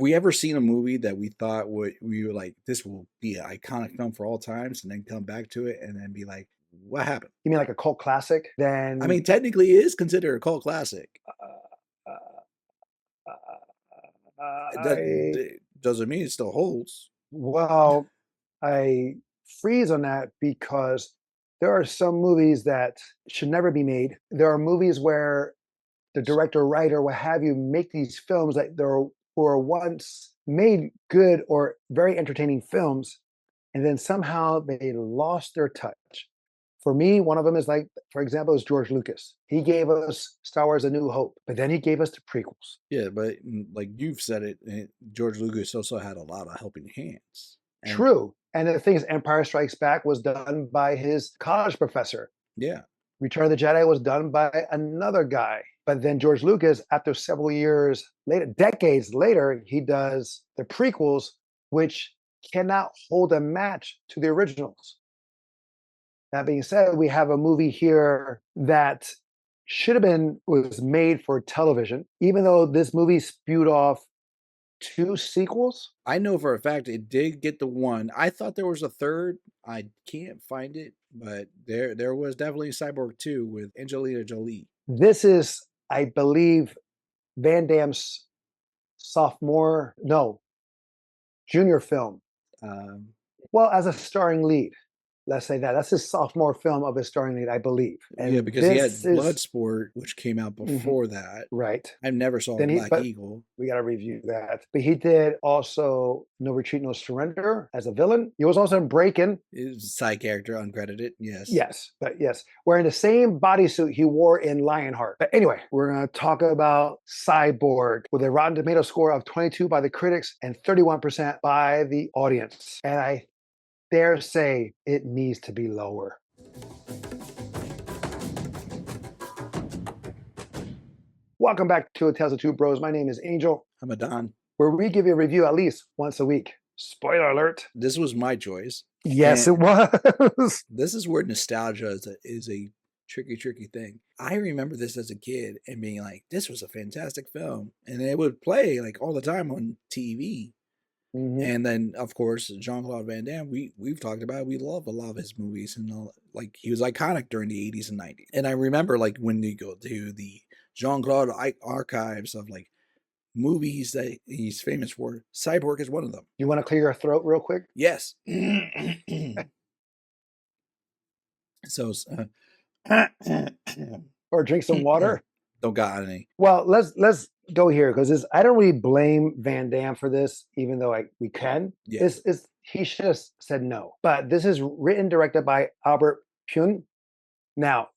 we ever seen a movie that we thought we were like, this will be an iconic film for all times, and then come back to it and then be like, what happened? You mean like a cult classic? I mean, Then technically, it is considered a cult classic. uh, That I doesn't mean it still holds. well, I freeze on that because there are some movies that should never be made. There are movies where the director, writer, what have you, make these films that there were once made good or very entertaining films, and then somehow they lost their touch. For me, one of them is like, for example, is George Lucas. He gave us Star Wars: A New Hope, but then he gave us the prequels. Yeah, but like you've said it, George Lucas also had a lot of helping hands. And True. And the thing is, Empire Strikes Back was done by his college professor. yeah, Return of the Jedi was done by another guy. But then George Lucas, after several years later, decades later, he does the prequels, which cannot hold a match to the originals. That being said, we have a movie here that should have been was made for television, even though this movie spewed off two sequels. I know for a fact it did get the one. I thought there was a third. I can't find it, but there was definitely Cyborg 2 with Angelina Jolie. This is, I believe, Van Damme's sophomore, no, junior film. Um, Well, as a starring lead, let's say that. That's his sophomore film of his starring lead, I believe. yeah, And because he had this is Bloodsport, which came out mhm, before that. right. I never saw Then he, Black but Eagle. we got to review that. But he did also No Retreat, No Surrender as a villain. He was also in Breakin'. It was a side character, uncredited. Yes. Yes, but yes, wearing the same bodysuit he wore in Lionheart. But anyway, we're going to talk about Cyborg with a Rotten Tomato score of 22 by the critics and 31% by the audience. And I dare say it needs to be lower. Welcome back to Tales of Two Bros. My name is Angel, I'm a Don. where we give you a review at least once a week. Spoiler alert. This was my choice. Yes, And it was. this is where nostalgia is a tricky thing. I remember this as a kid and being like, this was a fantastic film. And it would play like all the time on TV. Mhm. And then, of course, Jean-Claude Van Damme, we've talked about it. We love a lot of his movies, and like he was iconic during the 80s and 90s. And I remember like when you go to the Jean-Claude archives of like movies that he's famous for, Cyborg is one of them. You want to clear your throat real quick? Yes. So Or drink some water? don't got any. Well, let's go here because I don't really blame Van Damme for this, even though we can. Yeah. It's he should have said no. But this is written directed by Albert Pyun. Now,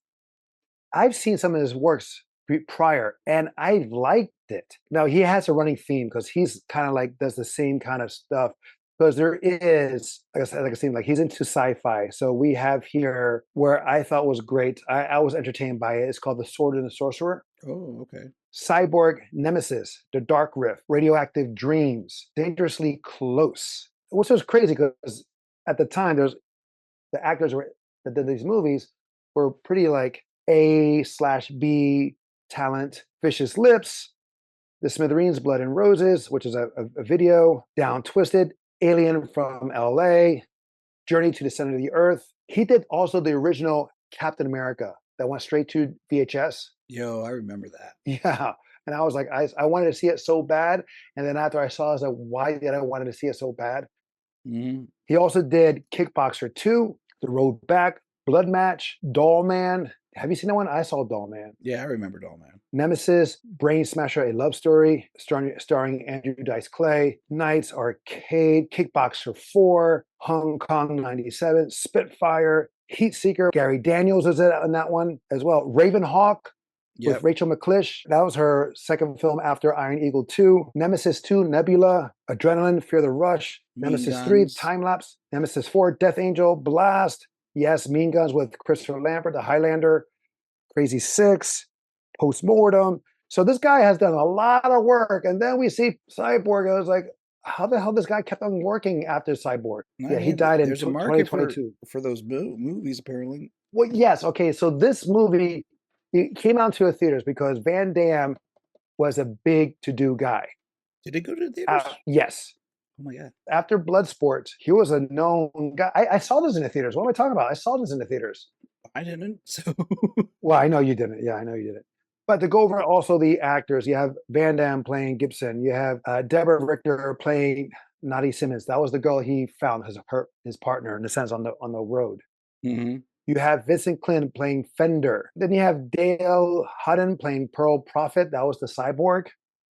I've seen some of his works prior, and I liked it. Now he has a running theme because he's kind of like does the same kind of stuff. Because there is, like I said, like I seem like he's into sci-fi. So we have here where I thought was great. I was entertained by it. It's called The Sword and the Sorcerer. Oh, okay. Cyborg Nemesis, The Dark Rift, Radioactive Dreams, Dangerously Close. Which was crazy because at the time there's the actors that did these movies were pretty like A/B talent. Vicious Lips, The Smithereens, Blood and Roses, which is a video, Down Twisted, Alien from LA, Journey to the Center of the Earth. He did also the original Captain America that went straight to VHS. Yo, I remember that. Yeah. And I was like, I wanted to see it so bad. And then after I saw it, I was like, why did I want to see it so bad? Mm-hmm. He also did Kickboxer 2, The Road Back, Blood Match, Doll Man. Have you seen that one? I saw Doll Man. Yeah, I remember Doll Man. Nemesis, Brain Smasher, A Love Story, starring Andrew Dice Clay, Knights Arcade, Kickboxer 4, Hong Kong 97, Spitfire, Heat Seeker. Gary Daniels is in that one as well. Ravenhawk Yep. with Rachel McClish. That was her second film after Iron Eagle 2. Nemesis 2, Nebula, Adrenaline, Fear the Rush. Mean Nemesis 3, Guns. Time Lapse. Nemesis 4, Death Angel, Blast. Yes, Mean Guns with Christopher Lambert, The Highlander. Crazy 6, Postmortem. So this guy has done a lot of work. And then we see Cyborg. I was like, how the hell this guy kept on working after Cyborg? I Yeah, he mean, died in there's a market 2022. for those movies, apparently. Well, yes. Okay. So this movie it came out to the theaters because Van Damme was a big to-do guy. Did it go to the theaters? Yes. Oh my god. After Bloodsport, he was a known guy. I saw this in the theaters. What am I talking about? I saw this in the theaters. I didn't. So Well, I know you didn't. Yeah, I know you didn't. But to go over also the actors, you have Van Damme playing Gibson. You have Deborah Richter playing Nadi Simmons. That was the girl he found as his partner in a sense on the road. Mhm. You have Vincent Klin playing Fender. Then you have Dale Hudden playing Pearl Prophet. That was the cyborg.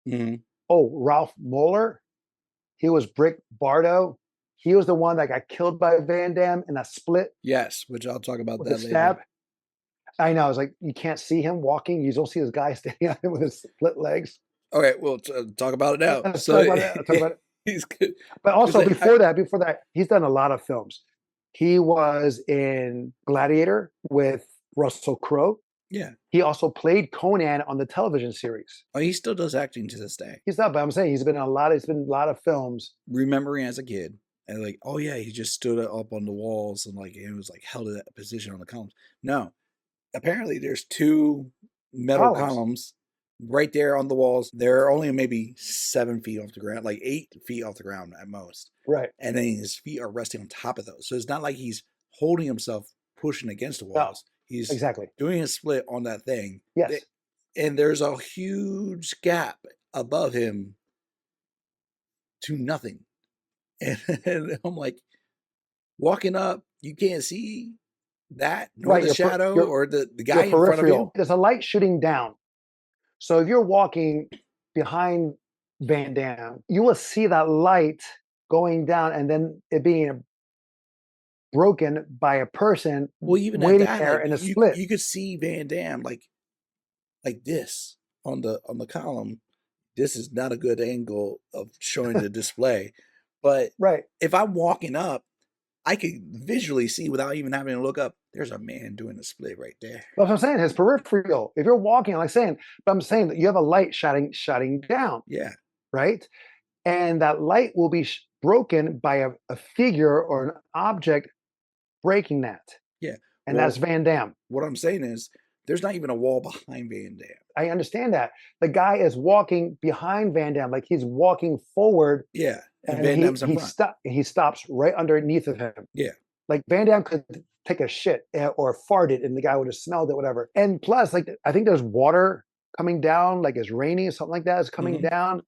Mhm. Oh, Ralph Moeller. He was Brick Bardo. He was the one that got killed by Van Damme in a split Yes, which I'll talk about with a that later. stab. I know. It's like you can't see him walking. You don't see this guy standing on him with his split legs. Okay, well, talk about it now. Let's talk So about it. I'll talk about it. he's good. But 'Cause also before that, he's done a lot of films. He was in Gladiator with Russell Crowe. yeah. He also played Conan on the television series. Oh, he still does acting to this day. He's not, but I'm saying he's been in a lot. He's been in a lot of films. Remembering as a kid, and like, oh yeah, he just stood up on the walls and like it was like held in that position on the columns. No, apparently there's two metal Columns. columns right there on the walls. They're only maybe 7 feet off the ground, like 8 feet off the ground at most. Right. And then his feet are resting on top of those. So it's not like he's holding himself pushing against the No, walls. He's exactly. doing a split on that thing. Yes. And there's a huge gap above him to nothing. And I'm like, walking up, you can't see that, nor Right. the shadow or the guy Your in front of you. peripheral. There's a light shooting down. So if you're walking behind Van Damme, you will see that light going down and then it being broken by a person Well, even at waiting that, there like in a split. you could see Van Damme like this on the column. This is not a good angle of showing the display. But Right. if I'm walking up, I could visually see without even having to look up. There's a man doing a split right there. That's what I'm saying. His peripheral. If you're walking, like saying, but I'm saying that you have a light shutting down, Yeah. right? And that light will be broken by a figure or an object breaking that. Yeah. And Well, that's Van Damme. what I'm saying is there's not even a wall behind Van Damme. I understand that. The guy is walking behind Van Damme, like he's walking forward, Yeah. And and Van Damme's in front. he stops right underneath of him. Yeah. Like Van Damme could take a shit or fart it, and the guy would have smelled it, whatever. And plus, like I think there's water coming down, like it's raining or something like that. It's coming Mhm. down.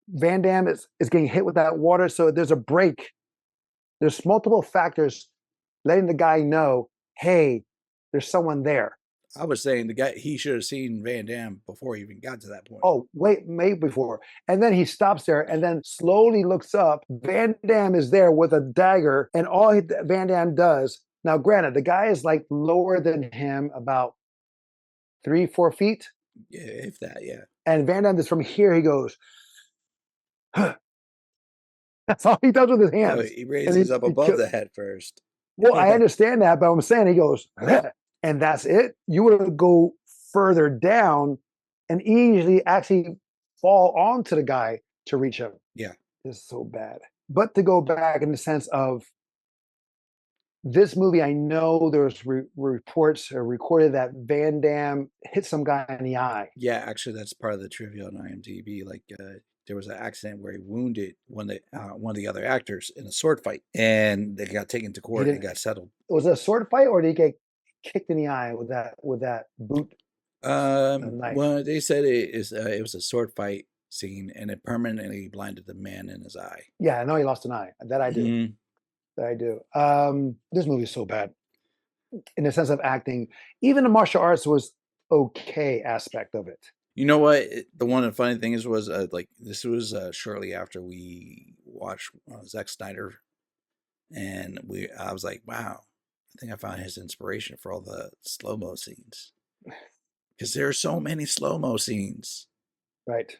Van Damme is getting hit with that water, so there's a break. There's multiple factors letting the guy know, hey, there's someone there. I was saying the guy, he should have seen Van Damme before he even got to that point. Oh, wait, maybe before. And then he stops there and then slowly looks up. Van Damme is there with a dagger, and all Van Damme does. Now, granted, the guy is like lower than him about 3-4 feet. Yeah, if that, yeah. And Van Damme is from here, he goes, huh. That's all he does with his So hands. he raises up above the head first. Well, I understand that, but I'm saying he goes, huh, and that's it. You would go further down and easily actually fall onto the guy to reach him. Yeah. It's so bad. But to go back in the sense of this movie, I know there's reports recorded that Van Damme hit some guy in the eye. Yeah, actually, that's part of the trivia on IMDb. Like, there was an accident where he wounded one of the other actors in a sword fight, and they got taken to court and got settled. Was it a sword fight, or did he get kicked in the eye with that boot? Well, they said it was a sword fight scene, and it permanently blinded the man in his eye. Yeah, I know he lost an eye. That I do. Mhm. That I do. This movie is so bad in the sense of acting. Even the martial arts was okay aspect of it. You know what? The one funny thing was like this was shortly after we watched Zack Snyder, and I was like, wow, I think I found his inspiration for all the slow-mo scenes, because there are so many slow-mo scenes, right?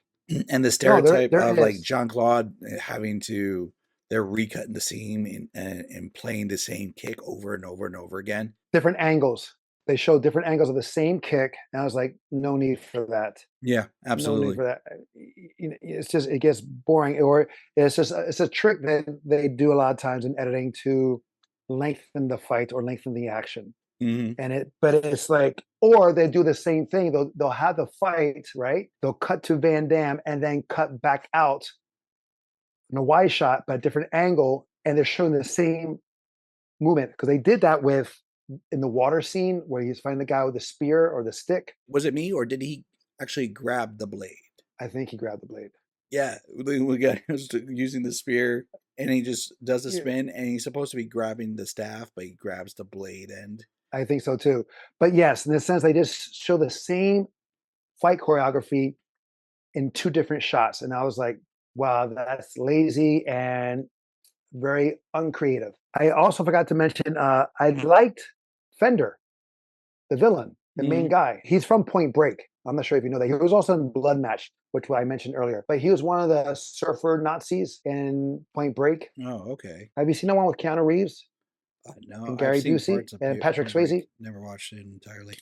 And the stereotype there of like is. Jean-Claude having to, they're recutting the scene and playing the same kick over and over and over again. Different angles. They showed different angles of the same kick, and I was like, no need for that. Yeah, No absolutely. need for that. It's just, it gets boring, or it's a trick that they do a lot of times in editing to lengthen the fight or lengthen the action. Mhm. But it's like, or they do the same thing. They'll have the fight, right? They'll cut to Van Damme and then cut back out in a wide shot, but a different angle, and they're showing the same movement because they did that with in the water scene where he's fighting the guy with the spear or the stick. Was it me, or did he actually grab the blade? I think he grabbed the blade. Yeah, the guy was using the spear, and he just does a Yeah, spin, and he's supposed to be grabbing the staff, but he grabs the blade end. I think so too. But yes, in the sense they just show the same fight choreography in two different shots, and I was like, wow, that's lazy and very uncreative. I also forgot to mention I liked Fender, the villain, the main Mhm. guy. He's from Point Break. I'm not sure if you know that. He was also in Blood Match, which I mentioned earlier. But he was one of the surfer Nazis in Point Break. Oh, okay. Have you seen the one with Keanu Reeves No, and I've Gary seen Busey parts of and Patrick Point Break. Swayze? Never watched it entirely.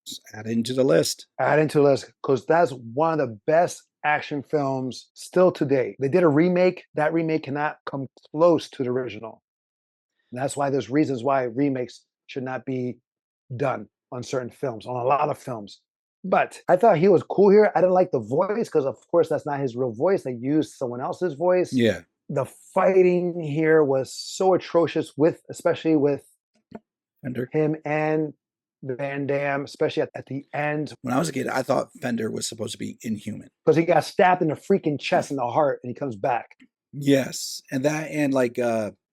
Just add it into the list. Add into the list because that's one of the best action films still today. They did a remake. That remake cannot come close to the original. And that's why there's reasons why remakes should not be done on certain films, on a lot of films. But I thought he was cool here. I didn't like the voice because, of course, that's not his real voice. They used someone else's voice. Yeah, The fighting here was so atrocious, especially with Fender. him and Van Damme, especially at the end, When I was a kid, I thought Fender was supposed to be inhuman. because he got stabbed in the freaking chest and the heart, and he comes back. Yes, and that, and like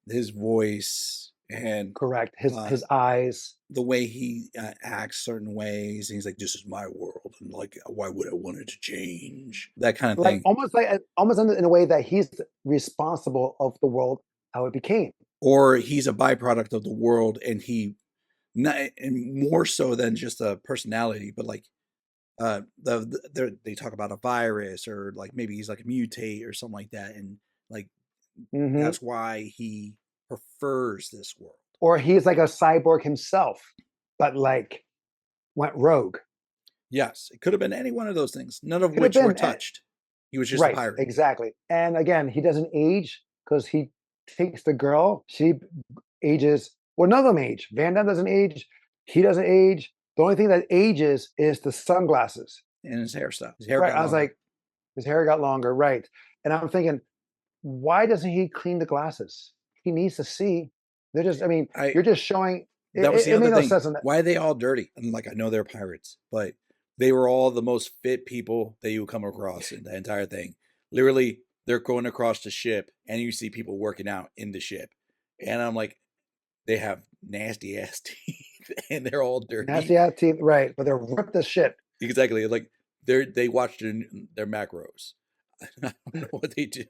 his voice, and Correct. His uh his eyes. the way he acts certain ways, and he's like, "This is my world," and like, "Why would I want it to change?" That kind of thing. Like almost in a way that he's responsible of the world how it became. Or he's a byproduct of the world, and he not, and more so than just a personality, but like they talk about a virus, or like maybe he's like a mutate or something like that, and like Hmm. that's why he prefers this world. Or he's like a cyborg himself, but like went rogue. Yes, it could have been any one of those things, none of Could have which were been touched. He was just a right, pirate. exactly. And again, he doesn't age because he takes the girl. She ages. Well, none of them age. Van Damme doesn't age. He doesn't age. The only thing that ages is the sunglasses. And his hairstyle, his hair Right. got I was longer. like, his hair got longer. Right. And I'm thinking, why doesn't he clean the glasses? He needs to see. They're just, I mean, I you're just showing That was the it other made no thing. sense in that. Why are they all dirty? And like, I know they're pirates, but they were all the most fit people that you would come across in the entire thing. Literally, they're going across the ship, and you see people working out in the ship, and I'm like, they have nasty ass teeth, and they're all Nasty dirty. ass teeth, right? But they're ripped as shit. Exactly, like they watch their macros. I don't know what they do.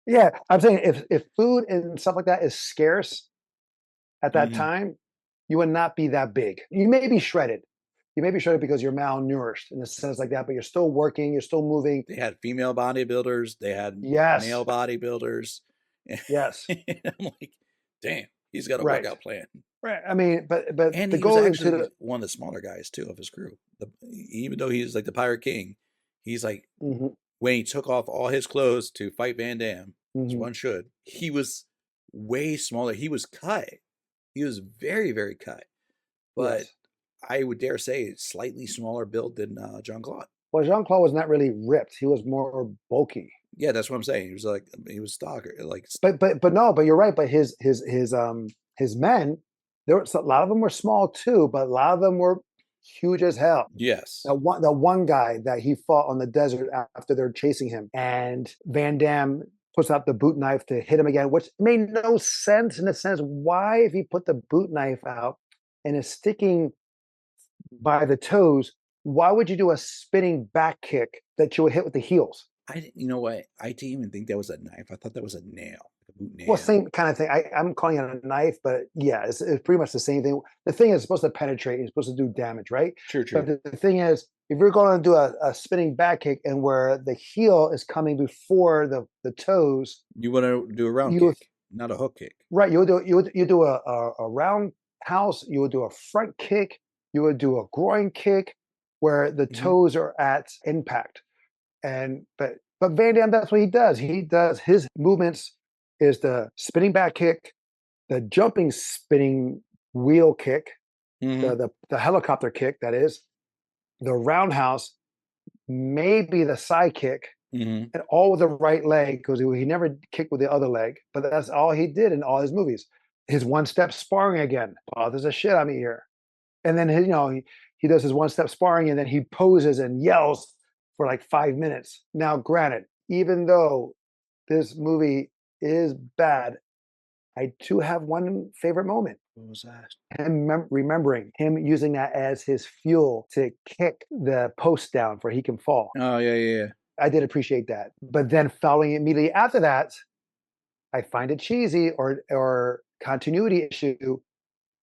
Yeah, I'm saying if food and stuff like that is scarce at that Mhm. time, you would not be that big. You may be shredded. You may be shredded because you're malnourished in a sense like that, but you're still working, you're still moving. They had female bodybuilders, they had Yes, male bodybuilders, yes, and I'm like, damn, he's got a right, workout plan. right. I mean, but And to he was go into actually the one of the smaller guys too of his crew. Even though he's like the pirate king, he's like, mhm, when he took off all his clothes to fight Van Damme, as mhm, one should, he was way smaller. He was cut. He was very, very cut. But yes. I would dare say slightly smaller build than John Claude. Well, Jean Claude was not really ripped. He was more bulky. Yeah, that's what I'm saying. He was like, he was stalker. Like, But no, but you're right. But his men, there was a lot of them were small too, but a lot of them were huge as hell. yes. The one guy that he fought on the desert after they're chasing him, and Van Damme puts out the boot knife to hit him again, which made no sense in the sense why if he put the boot knife out and is sticking by the toes, why would you do a spinning back kick that you would hit with the heels? You know what? I didn't even think that was a knife. I thought that was a nail, like a boot Well, nail. same kind of thing. I'm calling it a knife, but yeah, it's pretty much the same thing. The thing is supposed to penetrate, it's supposed to do damage, right? True, But true. the thing is, if you're going to do a spinning back kick and where the heel is coming before the toes, You want to do a round you would kick, not a hook kick. right, you do a roundhouse, you would do a front kick, you would do a groin kick where the Hmm. toes are at impact. And but Van Damme, that's what he does. He does his movements is the spinning back kick, the jumping spinning wheel kick, Hmm. the helicopter kick, that is, the roundhouse, maybe the side kick, Hmm. and all with the right leg because he never kicked with the other leg. But that's all he did in all his movies. His one step sparring again bothers the shit out of me here. And then he does his one step sparring and then he poses and yells for like 5 minutes. Now, granted, even though this movie is bad, I do have one favorite moment. What was that? Him remembering him using that as his fuel to kick the post down for he can fall. Oh yeah, yeah, yeah. I did appreciate that. But then following immediately after that, I find it cheesy or continuity issue.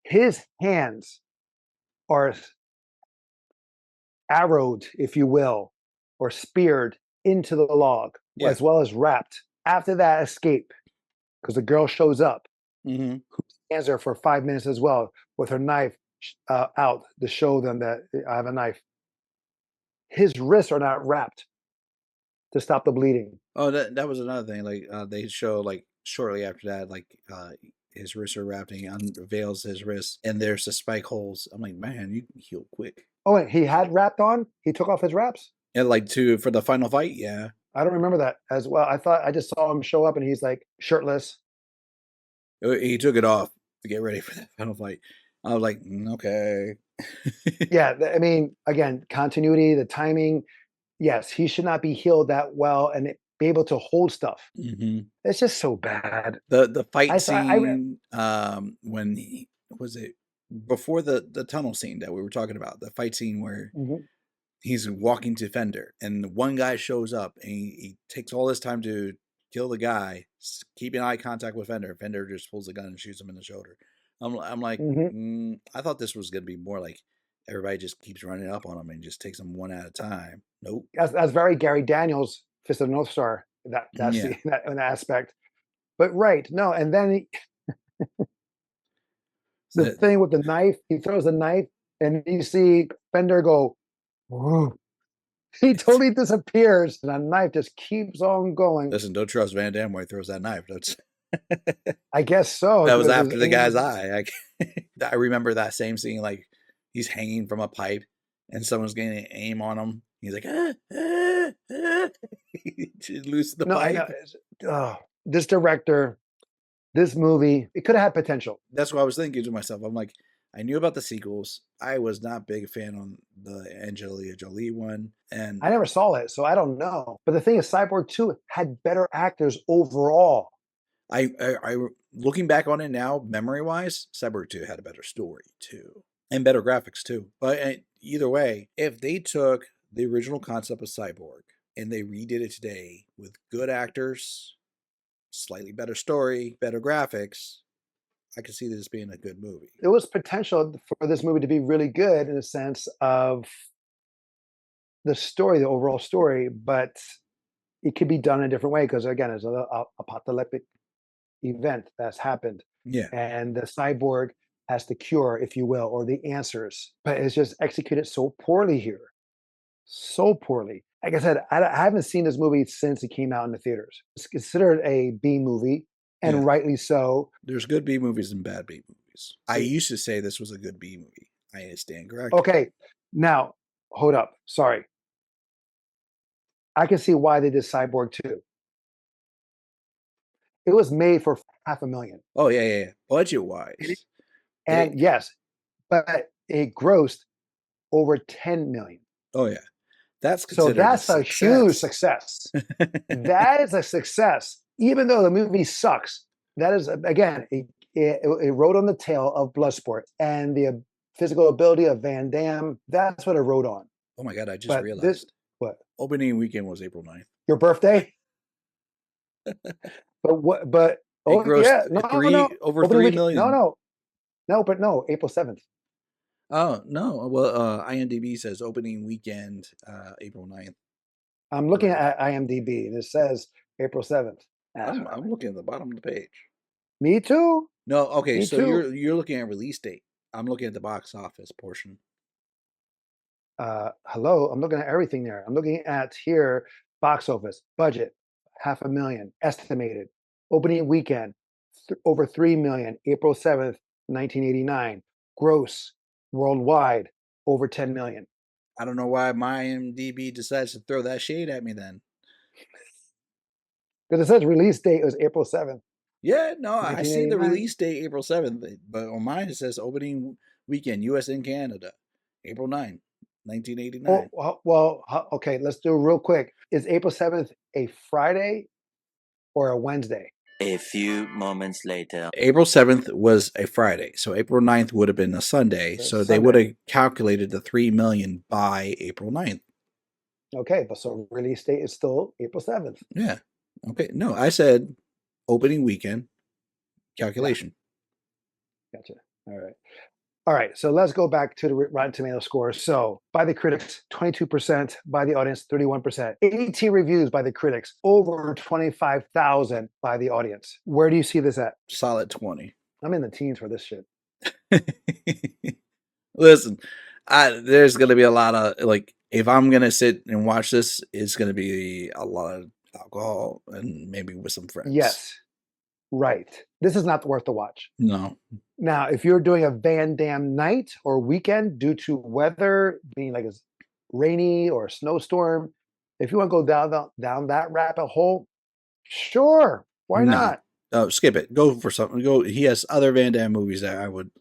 His hands are arrowed, if you will, or speared into the log, Yeah. as well as wrapped. After that escape, because the girl shows up, Hmm. who stands there for 5 minutes as well with her knife out to show them that I have a knife. His wrists are not wrapped to stop the bleeding. Oh, that was another thing. Like they show like shortly after that, like his wrists are wrapped and he unveils his wrists and there's the spike holes. I'm like, man, you can heal quick. Oh, wait, he had wrapped on? He took off his wraps? And like for the final fight, yeah. I don't remember that as well. I thought I just saw him show up and he's like shirtless. He took it off to get ready for that final fight. I was like, okay. Yeah, I mean, again, continuity, the timing. Yes, he should not be healed that well and be able to hold stuff. Hmm. It's just so bad. The fight I scene, when he was it before the tunnel scene that we were talking about, the fight scene where mhm, he's walking to Fender and one guy shows up and he takes all this time to kill the guy, keeping eye contact with Fender. Fender just pulls the gun and shoots him in the shoulder. I'm like, mhm. I thought this was gonna be more like everybody just keeps running up on him and just takes them one at a time. Nope. That's very Gary Daniels, Fist of the North Star. That's Yeah. that aspect. But right, no, and then the So thing with the knife, he throws the knife, and you see Fender go, "Whoa." He totally disappears, and the knife just keeps on going. listen, don't trust Van Damme where he throws that knife. That's I guess so that was because his after the guy's aim. eye. I remember that same scene, like he's hanging from a pipe and someone's getting aim on him. He's like, he loses the No, I know. pipe. Oh, this director, this movie, it could have had potential. That's what I was thinking to myself. I'm like, I knew about the sequels. I was not big fan on the Angelina Jolie one, and I never saw it, so I don't know. But the thing is, Cyborg 2 had better actors overall. I looking back on it now, memory wise, Cyborg 2 had a better story too, and better graphics too. But either way, if they took the original concept of Cyborg and they redid it today with good actors, slightly better story, better graphics, I could see this being a good movie. There was potential for this movie to be really good in the sense of the story, the overall story, but it could be done in a different way because, again, it's an apocalyptic event that's happened, Yeah. and the cyborg has the cure, if you will, or the answers. But it's just executed so poorly here, so poorly. Like I said, I haven't seen this movie since it came out in the theaters. It's considered a B movie, Yeah. and rightly so. There's good B movies and bad B movies. I It- used to say this was a good B movie. I stand corrected. okay, now hold up. Sorry, I can see why they did Cyborg 2. It was made for 500,000, Oh yeah, yeah, yeah. Budget and wise, and it. yes, but it grossed over 10 million. Oh yeah, that's So considered a that's a huge success. success. That is a success, even though the movie sucks. That is, again, it rode on the tail of Bloodsport and the physical ability of Van Damme. That's what it rode on. Oh my god, I just But this, realized what, opening weekend was April 9th. your birthday? But what? But It oh grossed yeah, no, no, over opening three weekend. No, million. no, no. But no, April 7th. Oh no, well, IMDb says opening weekend, April 9th. I'm looking at IMDb and it says April 7th. That's what I'm looking at the bottom of the page. Me too. No, okay, Me so too. you're looking at release date. I'm looking at the box office portion. Hello, I'm looking at everything there. I'm looking at here box office budget, 500,000 estimated opening weekend, over 3 million, April 7th. 1989. Gross worldwide over 10 million. I don't know why my IMDb decides to throw that shade at me then. Because it says release date was April 7th. Yeah, no, I see the 1989. release date April 7th, but on mine it says opening weekend, US and Canada, April 9th, 1989. Okay, let's do it real quick. Is April 7th a Friday or a Wednesday? A few moments later. April 7th was a Friday, so April 9th would have been a Sunday. So they would have calculated the 3 million by April 9th. Okay, but so release date is still April 7th. Yeah. Okay. No, I said opening weekend calculation. Gotcha. All right. So let's go back to the Rotten Tomato score. So by the critics, 22%, by the audience, 31%. 18 reviews by the critics, over 25,000 by the audience. Where do you see this at? Solid 20. I'm in the teens for this shit. Listen, there's going to be a lot of, like, if I'm going to sit and watch this, it's going to be a lot of alcohol and maybe with some friends. Yes. Right. This is not worth the watch. No. Now, if you're doing a Van Damme night or weekend due to weather being like it's rainy or a snowstorm, if you want to go down that rabbit hole, sure, why No. not? Oh, skip it. Go for something. Go. He has other Van Damme movies that I would.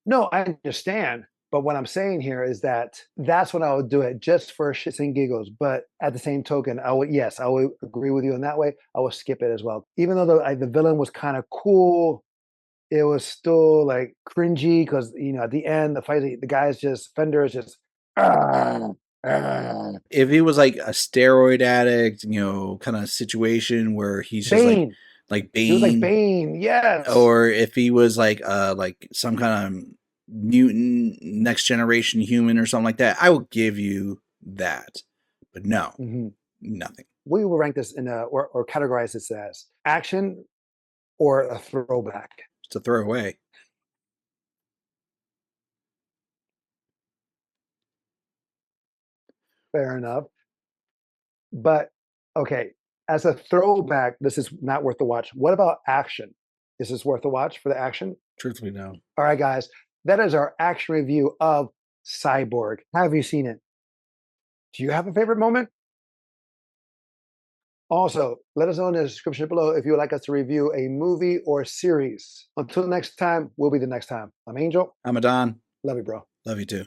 No, I understand. But what I'm saying here is that that's when I would do it, just for shits and giggles. But at the same token, I would agree with you in that way. I would skip it as well. Even though the villain was kind of cool, it was still like cringy because, at the end, the fight, the guy's just, Fender is just, If he was like a steroid addict, kind of situation where he's just Bane. like Bane. He was like Bane, yes. Or if he was like some kind of mutant next generation human or something like that, I will give you that. But no, nothing. We will rank this in or categorize this as action or a throwback. It's a throwaway. Fair enough. But okay, as a throwback, this is not worth the watch. What about action? Is this worth the watch for the action? Truthfully, no. All right, guys, that is our action review of Cyborg. Have you seen it? Do you have a favorite moment? Also, let us know in the description below if you would like us to review a movie or series. Until next time, we'll be the next time. I'm Angel. I'm Adon. Love you, bro. Love you too.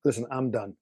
Listen, I'm done.